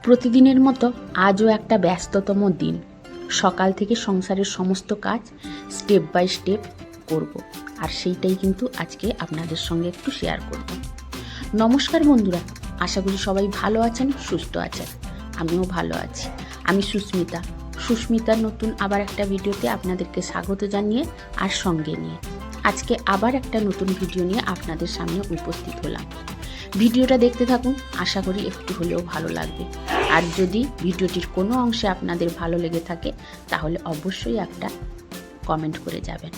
প্রতিদিনের মতো আজও একটা ব্যস্ততম দিন। সকাল থেকে সংসারের সমস্ত কাজ স্টেপ বাই স্টেপ করব, আর সেইটাই কিন্তু আজকে আপনাদের সঙ্গে একটু শেয়ার করব। নমস্কার বন্ধুরা, আশা করি সবাই ভালো আছেন, সুস্থ আছেন। আমিও ভালো আছি। আমি সুস্মিতার নতুন আবার একটা ভিডিওতে আপনাদেরকে স্বাগত জানিয়ে আর সঙ্গে নিয়ে আজকে আবার একটা নতুন ভিডিও নিয়ে আপনাদের সামনে উপস্থিত হলাম। ভিডিওটা দেখতে থাকুন, আশা করি একটু হলেও ভালো লাগবে। আর যদি ভিডিওটির কোনো অংশে আপনাদের ভালো লেগে থাকে তাহলে অবশ্যই একটা কমেন্ট করে যাবেন।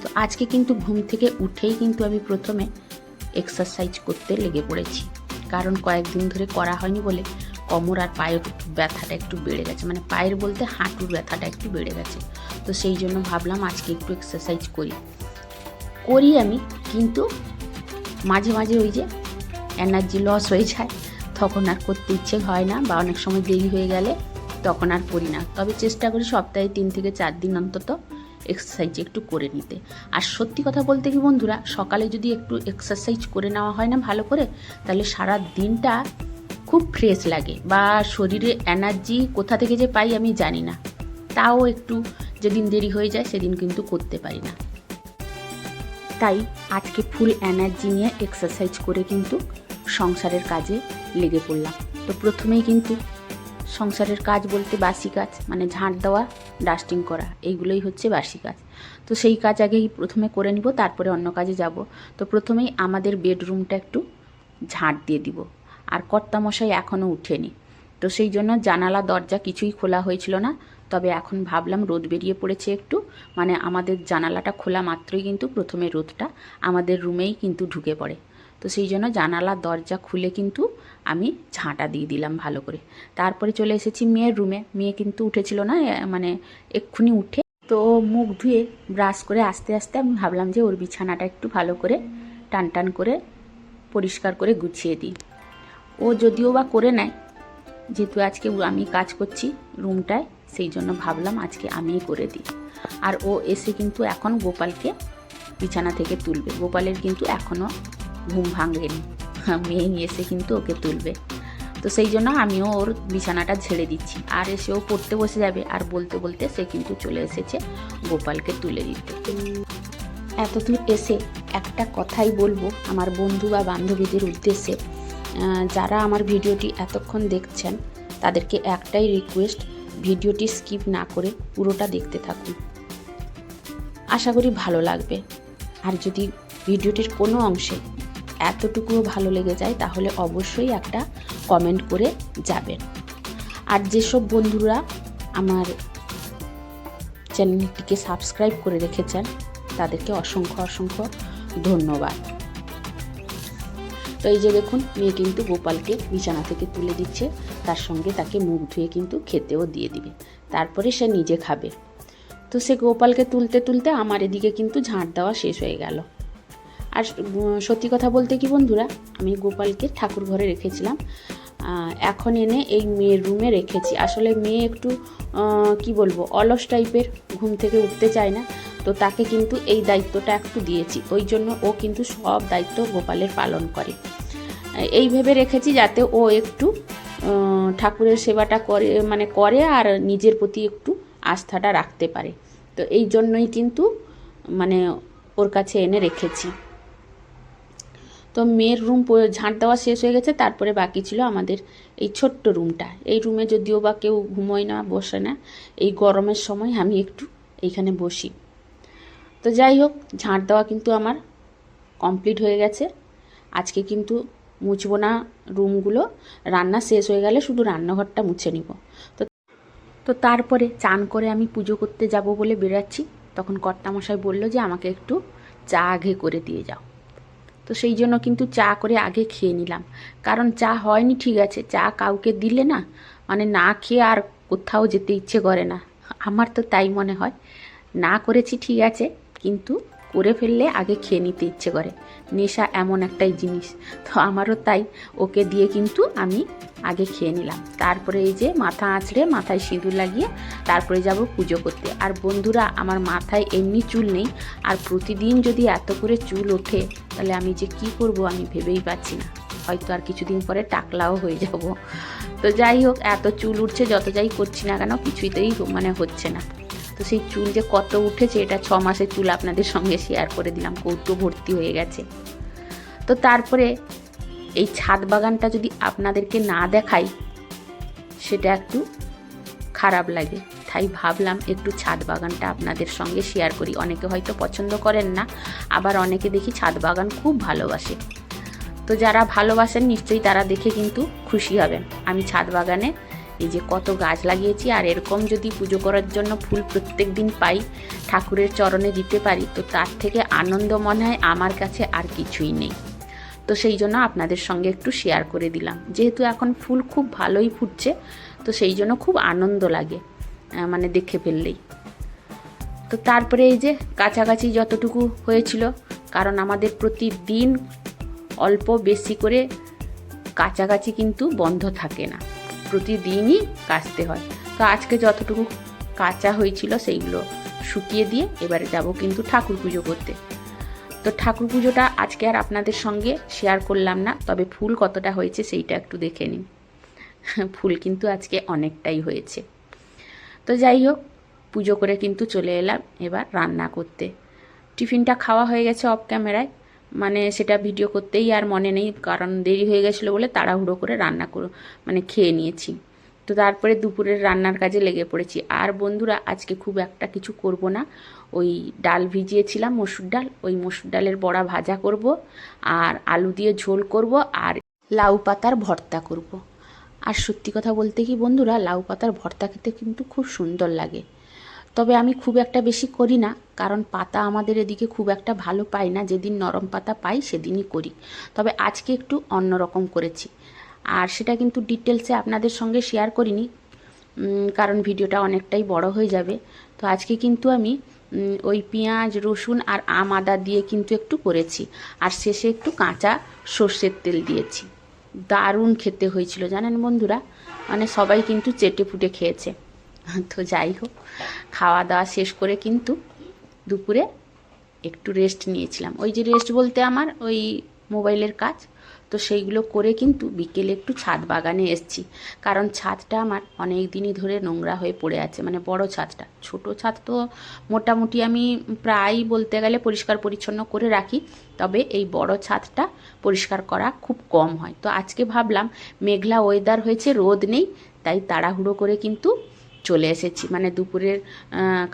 তো আজকে কিন্তু ঘুম থেকে উঠেই কিন্তু আমি প্রথমে এক্সারসাইজ করতে লেগে পড়েছি, কারণ কয়েকদিন ধরে করা হয়নি বলে কোমর আর পায়ের ব্যথাটা একটু বেড়ে গেছে, মানে পায়ের বলতে হাঁটুর ব্যথাটা একটু বেড়ে গেছে। তো সেই জন্য ভাবলাম আজকে একটু এক্সারসাইজ করি আমি, কিন্তু মাঝে মাঝে ওই যে এনার্জি লস হয়ে যায়, তখন আর করতে ইচ্ছে হয় না, বা অনেক সময় দেরি হয়ে গেলে তখন আর করি না। তবে চেষ্টা করি সপ্তাহে 3 থেকে 4 দিন অন্তত এক্সারসাইজ একটু করে নিতে। আর সত্যি কথা বলতে কি বন্ধুরা, সকালে যদি একটু এক্সারসাইজ করে নেওয়া হয় না ভালো করে, তাহলে সারা দিনটা খুব ফ্রেশ লাগে, বা শরীরে এনার্জি কোথা থেকে যে পাই আমি জানি না। তাও একটু যেদিন দেরি হয়ে যায় সেদিন কিন্তু করতে পারি না। তাই আজকে ফুল এনার্জি নিয়ে এক্সারসাইজ করে কিন্তু সংসারের কাজে লেগে পড়লাম। তো প্রথমেই কিন্তু সংসারের কাজ বলতে বাসি কাজ, মানে ঝাঁট দেওয়া, ডাস্টিং করা, এইগুলোই হচ্ছে বাসি কাজ। তো সেই কাজ আগেই প্রথমে করে নিব, তারপরে অন্য কাজে যাব। তো প্রথমেই আমাদের বেডরুমটা একটু ঝাঁট দিয়ে দিব। আর কর্তামশাই এখনও উঠেনি, তো সেই জন্য জানালা দরজা কিছুই খোলা হয়েছিল না। তবে এখন ভাবলাম রোদ বেরিয়ে পড়েছে একটু, মানে আমাদের জানালাটা খোলা মাত্রই কিন্তু প্রথমে রোদটা আমাদের রুমেই কিন্তু ঢুকে পড়ে। তো সেই জন্য জানালা দরজা খুলে কিন্তু আমি ঝাঁটা দিয়ে দিলাম ভালো করে। তারপরে চলে এসেছি মেয়ের রুমে। মেয়ে কিন্তু উঠেছিল না, মানে এক্ষুনি উঠে তো মুখ ধুয়ে ব্রাশ করে আস্তে আস্তে আমি ভাবলাম যে ওর বিছানাটা একটু ভালো করে টান করে পরিষ্কার করে গুছিয়ে দিই। ও যদিও বা করে নেয়, যেহেতু আজকে আমি কাজ করছি রুমটায়, সেই জন্য ভাবলাম আজকে আমিই করে দিই। আর ও এসে কিন্তু এখন গোপালকে বিছানা থেকে তুলবে। গোপালের কিন্তু এখনও ঘুম ভাঙেনি, মেয়ে এসে কিন্তু ওকে তুলবে। তো সেই জন্য আমিও ওর বিছানাটা ঝেড়ে দিচ্ছি। আর এসে ও পড়তে বসে যাবে, আর বলতে বলতে সে কিন্তু চলে এসেছে গোপালকে তুলে দিতে। এতদূর এসে একটা কথাই বলবো আমার বন্ধু বা বান্ধবীদের উদ্দেশ্যে, যারা আমার ভিডিওটি এতক্ষণ দেখছেন তাদেরকে একটাই রিকোয়েস্ট, ভিডিওটি স্কিপ না করে পুরোটা দেখতে থাকুন, আশা করি ভালো লাগবে। আর যদি ভিডিওটির কোনো অংশে এতটুকুও ভালো লেগে যায় তাহলে অবশ্যই একটা কমেন্ট করে যাবেন। আর যেসব বন্ধুরা আমার চ্যানেলটিকে সাবস্ক্রাইব করে রেখেছেন তাদেরকে অসংখ্য ধন্যবাদ। তো এই যে দেখুন, মেয়ে কিন্তু গোপালকে বিছানা থেকে তুলে দিচ্ছে, তার সঙ্গে তাকে মুখ ধুয়ে কিন্তু খেতেও দিয়ে দিবে, তারপরে সে নিজে খাবে। তো সে গোপালকে তুলতে তুলতে আমার এদিকে কিন্তু ঝাঁট দেওয়া শেষ হয়ে গেল। আর সত্যি কথা বলতে কি বন্ধুরা, আমি গোপালকে ঠাকুর ঘরে রেখেছিলাম, এখন এনে এই মেয়ের রুমে রেখেছি। আসলে মেয়ে একটু কি বলবো, অলস টাইপের, ঘুম থেকে উঠতে চায় না। তো তাকে কিন্তু এই দায়িত্বটা একটু দিয়েছি, ওই জন্য ও কিন্তু সব দায়িত্ব গোপালের পালন করে। এই ভেবে রেখেছি যাতে ও একটু ঠাকুরের সেবাটা করে আর নিজের প্রতি একটু আস্থাটা রাখতে পারে। তো এই জন্যই কিন্তু মানে ওর কাছে এনে রেখেছি। তো মেয়ের রুম ঝাঁট দেওয়া শেষ হয়ে গেছে, তারপরে বাকি ছিল আমাদের এই ছোট্ট রুমটা। এই রুমে যদিও বা কেউ ঘুমোয় না, বসে না, এই গরমের সময় আমি একটু এইখানে বসি। তো যাই হোক, ঝাঁট দেওয়া কিন্তু আমার কমপ্লিট হয়ে গেছে। আজকে কিন্তু মুছবো না রুমগুলো, রান্না শেষ হয়ে গেলে শুধু রান্নাঘরটা মুছে নিব। তো তারপরে চান করে আমি পুজো করতে যাব বলে বেরাচ্ছি, তখন কর্তামশাই বলল যে আমাকে একটু চা আগে করে দিয়ে যাও। তো সেই জন্য কিন্তু চা করে আগে খেয়ে নিলাম, কারণ চা হয়নি ঠিক আছে, চা কাউকে দিলে না মানে না খেয়ে আর কোথাও যেতে ইচ্ছে করে না। আমার তো তাই মনে হয়, না করেছি ঠিক আছে, কিন্তু করে ফেললে আগে খেয়ে নিতে ইচ্ছে করে। নেশা এমন একটাই জিনিস, তো আমারও তাই। ওকে দিয়ে কিন্তু আমি আগে খেয়ে নিলাম। তারপরে এই যে মাথা আঁচড়ে মাথায় সিঁদুর লাগিয়ে তারপরে যাব পুজো করতে। আর বন্ধুরা, আমার মাথায় এমনি চুল নেই, আর প্রতিদিন যদি এত করে চুল ওঠে তাহলে আমি যে কি করব আমি ভেবেই পাচ্ছি না। হয়তো আর কিছুদিন পরে টাকলাও হয়ে যাব। তো যাই হোক, এত চুল উঠছে যত যাই করছি না কেন, কিছুতেই মানে হচ্ছে না। তো সেই চুল যে কত উঠেছে, এটা 6 মাসের চুল আপনাদের সঙ্গে শেয়ার করে দিলাম, কৌটো ভর্তি হয়ে গেছে। তো তারপরে এই ছাদ বাগানটা যদি আপনাদেরকে না দেখাই সেটা একটু খারাপ লাগে, তাই ভাবলাম একটু ছাদ বাগানটা আপনাদের সঙ্গে শেয়ার করি। অনেকে হয়তো পছন্দ করেন না, আবার অনেকে দেখি ছাদ বাগান খুব ভালোবাসে। তো যারা ভালোবাসেন নিশ্চয়ই তারা দেখে কিন্তু খুশি হবেন। আমি ছাদ বাগানে এই যে কত গাছ লাগিয়েছি, আর এরকম যদি পুজো করার জন্য ফুল প্রত্যেক দিন পাই, ঠাকুরের চরণে দিতে পারি, তো তার থেকে আনন্দ মনে হয় আমার কাছে আর কিছুই নেই। তো সেই জন্য আপনাদের সঙ্গে একটু শেয়ার করে দিলাম। যেহেতু এখন ফুল খুব ভালোই ফুটছে, তো সেই জন্য খুব আনন্দ লাগে মানে দেখে ফেললেই। তো তারপরে এই যে কাছাকাছি যতটুকু হয়েছিল, কারণ আমাদের প্রতিদিন অল্প বেশি করে কাছাকাছি কিন্তু বন্ধ থাকে না, প্রতিদিনই কাচতে হয়। তো আজকে যতটুকু কাঁচা হয়েছিল সেইগুলো শুকিয়ে দিয়ে এবারে যাব কিন্তু ঠাকুর পুজো করতে। তো ঠাকুর পুজোটা আজকে আর আপনাদের সঙ্গে শেয়ার করলাম না, তবে ফুল কতটা হয়েছে সেইটা একটু দেখে নিন। ফুল কিন্তু আজকে অনেকটাই হয়েছে। তো যাই হোক, পুজো করে কিন্তু চলে এলাম এবার রান্না করতে। টিফিনটা খাওয়া হয়ে গেছে অফ ক্যামেরায়, মানে সেটা ভিডিও করতেই আর মনে নেই, কারণ দেরি হয়ে গেছিলো বলে তাড়াহুড়ো করে রান্না মানে খেয়ে নিয়েছি। তো তারপরে দুপুরের রান্নার কাজে লেগে পড়েছি। আর বন্ধুরা, আজকে খুব একটা কিছু করব না, ওই ডাল ভিজিয়েছিলাম মসুর ডাল, ওই মসুর ডালের বড়া ভাজা করব, আর আলু দিয়ে ঝোল করব, আর লাউ পাতার ভর্তা করব। আর সত্যি কথা বলতে কি বন্ধুরা, লাউ পাতার ভর্তা খেতে কিন্তু খুব সুন্দর লাগে। তবে আমি খুব একটা বেশি করি না, কারণ পাতা আমাদের এদিকে খুব একটা ভালো পাই না, যেদিন নরম পাতা পাই সেদিনই করি। তবে আজকে একটু অন্যরকম করেছি, আর সেটা কিন্তু ডিটেলসে আপনাদের সঙ্গে শেয়ার করিনি, কারণ ভিডিওটা অনেকটাই বড় হয়ে যাবে। তো আজকে কিন্তু আমি ওই পেঁয়াজ রসুন আর আদা দিয়ে কিন্তু একটু করেছি, আর শেষে একটু কাঁচা সর্ষের তেল দিয়েছি। দারুণ খেতে হয়েছিল জানেন বন্ধুরা, মানে সবাই কিন্তু চেটে পুটে খেয়েছে। তো যাই হোক, খাওয়া দাওয়া শেষ করে কিন্তু দুপুরে একটু রেস্ট নিয়েছিলাম। ওই যে রেস্ট বলতে আমার ওই মোবাইলের কাজ, তো সেইগুলো করে কিন্তু বিকেলে একটু ছাদ বাগানে এসেছি, কারণ ছাদটা আমার অনেক দিনই ধরে নোংরা হয়ে পড়ে আছে। মানে বড় ছাদটা, ছোট ছাদ তো মোটামুটি আমি প্রায় বলতে গেলে পরিষ্কার পরিচ্ছন্ন করে রাখি, তবে এই বড় ছাদটা পরিষ্কার করা খুব কম হয়। তো আজকে ভাবলাম মেঘলা ওয়েদার হয়েছে, রোদ নেই, তাই তাড়াহুড়ো করে কিন্তু চলে এসেছি। মানে দুপুরের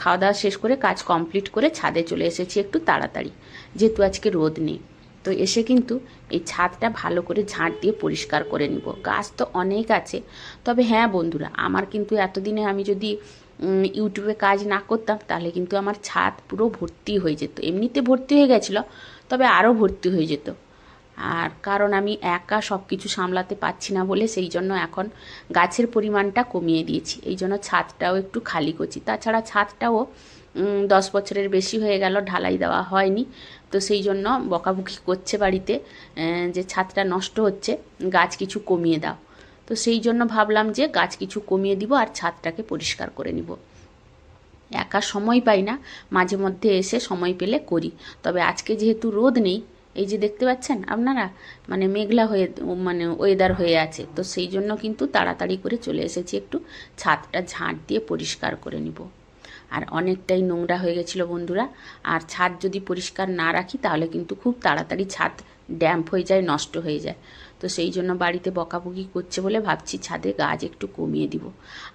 খাওয়া দাওয়া শেষ করে কাজ কমপ্লিট করে ছাদে চলে এসেছি একটু তাড়াতাড়ি, যেহেতু আজকে রোদ নেই। তো এসে কিন্তু এই ছাদটা ভালো করে ঝাঁট দিয়ে পরিষ্কার করে নিব। গাছ তো অনেক আছে, তবে হ্যাঁ বন্ধুরা, আমার কিন্তু এতদিনে আমি যদি ইউটিউবে কাজ না করতাম তাহলে কিন্তু আমার ছাদ পুরো ভর্তি হয়ে যেত। এমনিতে ভর্তি হয়ে গেছিলো, তবে আরও ভর্তি হয়ে যেত। আর কারণ আমি একা সব কিছু সামলাতে পারছি না বলে সেই জন্য এখন গাছের পরিমাণটা কমিয়ে দিয়েছি, এই জন্য ছাদটাও একটু খালি করছি। তাছাড়া ছাদটাও 10 বছরের বেশি হয়ে গেল, ঢালাই দেওয়া হয়নি, তো সেই জন্য বকাবকি করছে বাড়িতে যে ছাদটা নষ্ট হচ্ছে, গাছ কিছু কমিয়ে দাও। তো সেই জন্য ভাবলাম যে গাছ কিছু কমিয়ে দিব আর ছাদটাকে পরিষ্কার করে নিব। একা সময় পাই না, মাঝে মধ্যে এসে সময় পেলে করি। তবে আজকে যেহেতু রোদ নেই, এই যে দেখতে পাচ্ছেন আপনারা, মানে মেঘলা হয়ে মানে ওয়েদার হয়ে আছে, তো সেই জন্য কিন্তু তাড়াতাড়ি করে চলে এসেছি একটু ছাদটা ঝাঁট দিয়ে পরিষ্কার করে নিব। আর অনেকটাই নোংরা হয়ে গেছিলো বন্ধুরা, আর ছাদ যদি পরিষ্কার না রাখি তাহলে কিন্তু খুব তাড়াতাড়ি ছাদ ড্যাম্প হয়ে যায়, নষ্ট হয়ে যায়। তো সেই জন্য বাড়িতে বকাবকি করছে বলে ভাবছি ছাদে গাছ একটু কমিয়ে দিব।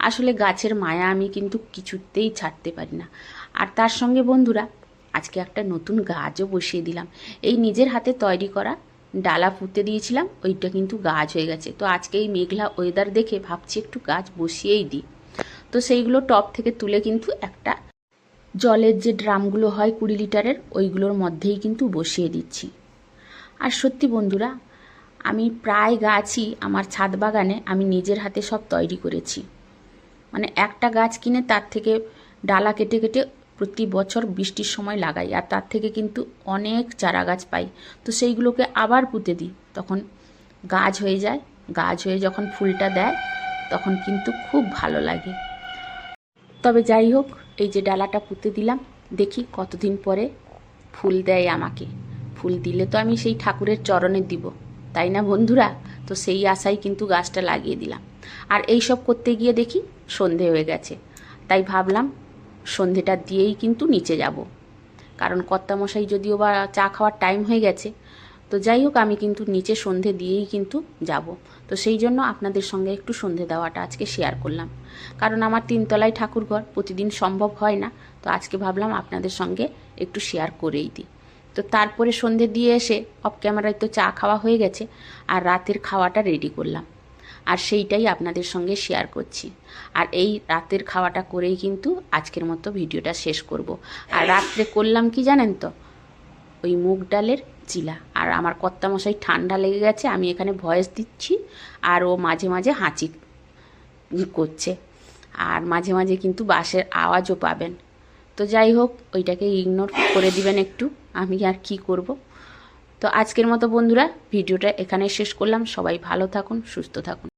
আসলে গাছের মায়া আমি কিন্তু কিছুতেই ছাড়তে পারি না। আর তার সঙ্গে বন্ধুরা, আজকে একটা নতুন গাছও বসিয়ে দিলাম। এই নিজের হাতে তৈরি করা ডালা পুঁতে দিয়েছিলাম, ওইটা কিন্তু গাছ হয়ে গেছে। তো আজকে এই মেঘলা ওয়েদার দেখে ভাবছি একটু গাছ বসিয়েই দিই। তো সেইগুলো টব থেকে তুলে কিন্তু একটা জলের যে ড্রামগুলো হয় 20 লিটারের, ওইগুলোর মধ্যেই কিন্তু বসিয়ে দিচ্ছি। আর সত্যি বন্ধুরা, আমি প্রায় গাছই আমার ছাদ বাগানে আমি নিজের হাতে সব তৈরি করেছি। মানে একটা গাছ কিনে তার থেকে ডালা কেটে কেটে প্রতি বছর বৃষ্টির সময় লাগাই, আর তার থেকে কিন্তু অনেক চারা গাছ পাই। তো সেইগুলোকে আবার পুঁতে দিই, তখন গাছ হয়ে যায়। গাছ হয়ে যখন ফুলটা দেয় তখন কিন্তু খুব ভালো লাগে। তবে যাই হোক, এই যে ডালাটা পুঁতে দিলাম, দেখি কতদিন পরে ফুল দেয় আমাকে। ফুল দিলে তো আমি সেই ঠাকুরের চরণে দিব, তাই না বন্ধুরা? তো সেই আশায় কিন্তু গাছটা লাগিয়ে দিলাম। আর এই সব করতে গিয়ে দেখি সন্ধে হয়ে গেছে, তাই ভাবলাম সন্ধেটা দিয়েই কিন্তু নিচে যাব, কারণ কর্তামশাই যদিও বা চা খাওয়ার টাইম হয়ে গেছে। তো যাই হোক, আমি কিন্তু নিচে সন্ধে দিয়েই কিন্তু যাব। তো সেই জন্য আপনাদের সঙ্গে একটু সন্ধে দেওয়াটা আজকে শেয়ার করলাম, কারণ আমার 3 তলায় ঠাকুরঘর, প্রতিদিন সম্ভব হয় না। তো আজকে ভাবলাম আপনাদের সঙ্গে একটু শেয়ার করেই দিই। তো তারপরে সন্ধে দিয়ে এসে অফ ক্যামেরায় তো চা খাওয়া হয়ে গেছে, আর রাতের খাওয়াটা রেডি করলাম, আর সেইটাই আপনাদের সঙ্গে শেয়ার করছি। আর এই রাতের খাওয়াটা করেই কিন্তু আজকের মতো ভিডিওটা শেষ করব। আর রাত্রে করলাম কি জানেন তো, ওই মুগ ডালের চিলা। আর আমার কর্তামশাই ঠান্ডা লেগে গেছে, আমি এখানে ভয়েস দিচ্ছি আর ও মাঝে মাঝে হাঁচি করছে, আর মাঝে মাঝে কিন্তু বাসের আওয়াজও পাবেন। তো যাই হোক, ওইটাকে ইগনোর করে দিবেন একটু, আমি আর কি করব। তো আজকের মতো বন্ধুরা ভিডিওটা এখানে শেষ করলাম। সবাই ভালো থাকুন, সুস্থ থাকুন।